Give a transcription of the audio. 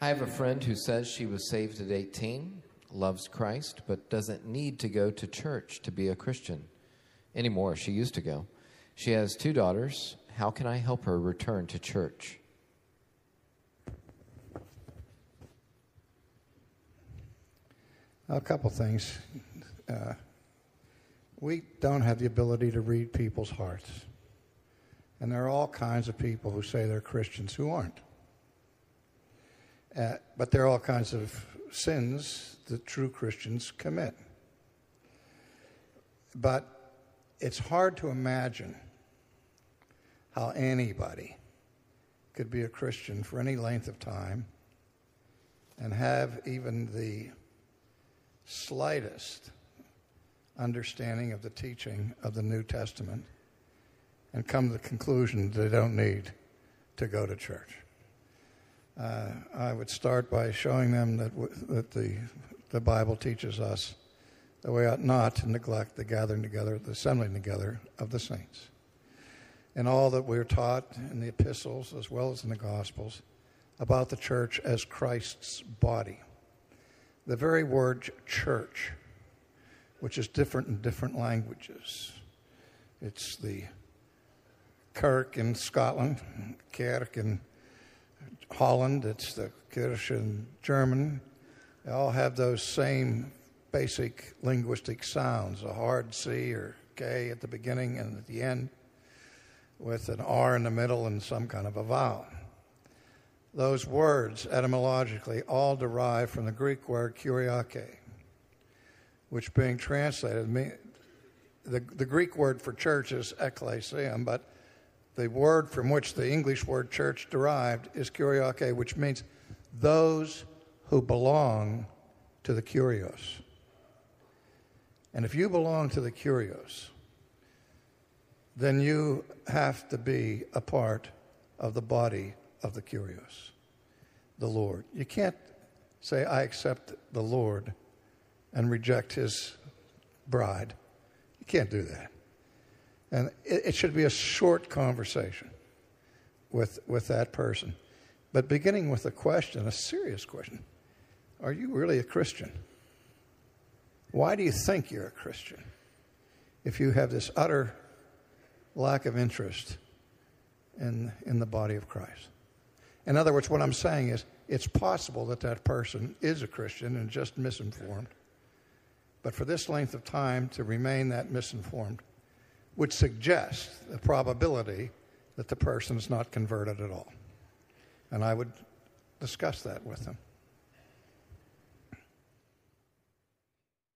I have a friend who says she was saved at 18, loves Christ, but doesn't need to go to church to be a Christian anymore. She used to go. She has 2 daughters. How can I help her return to church? A couple things. We don't have the ability to read people's hearts. And there are all kinds of people who say they're Christians who aren't. But there are all kinds of sins that true Christians commit. But it's hard to imagine how anybody could be a Christian for any length of time and have even the slightest understanding of the teaching of the New Testament and come to the conclusion that they don't need to go to church. I would start by showing them that the Bible teaches us that we ought not to neglect the gathering together, the assembling together of the saints. And all that we're taught in the epistles as well as in the Gospels about the church as Christ's body. The very word church, which is different in different languages. It's the Kirk in Scotland, Kerk in Holland, it's the Kirche in German. They all have those same basic linguistic sounds, a hard C or K at the beginning and at the end, with an R in the middle and some kind of a vowel. Those words, etymologically, all derive from the Greek word kuriake, which being translated, the Greek word for church is ekklesia, but the word from which the English word church derived is kuriake, which means those who belong to the kurios. And if you belong to the kurios, then you have to be a part of the body of the kurios, the Lord. You can't say, I accept the Lord and reject his bride. You can't do that. And it should be a short conversation with that person. But beginning with a question, a serious question. Are you really a Christian? Why do you think you're a Christian if you have this utter lack of interest in the body of Christ? In other words, what I'm saying is it's possible that that person is a Christian and just misinformed. But for this length of time to remain that misinformed would suggest the probability that the person is not converted at all. And I would discuss that with them.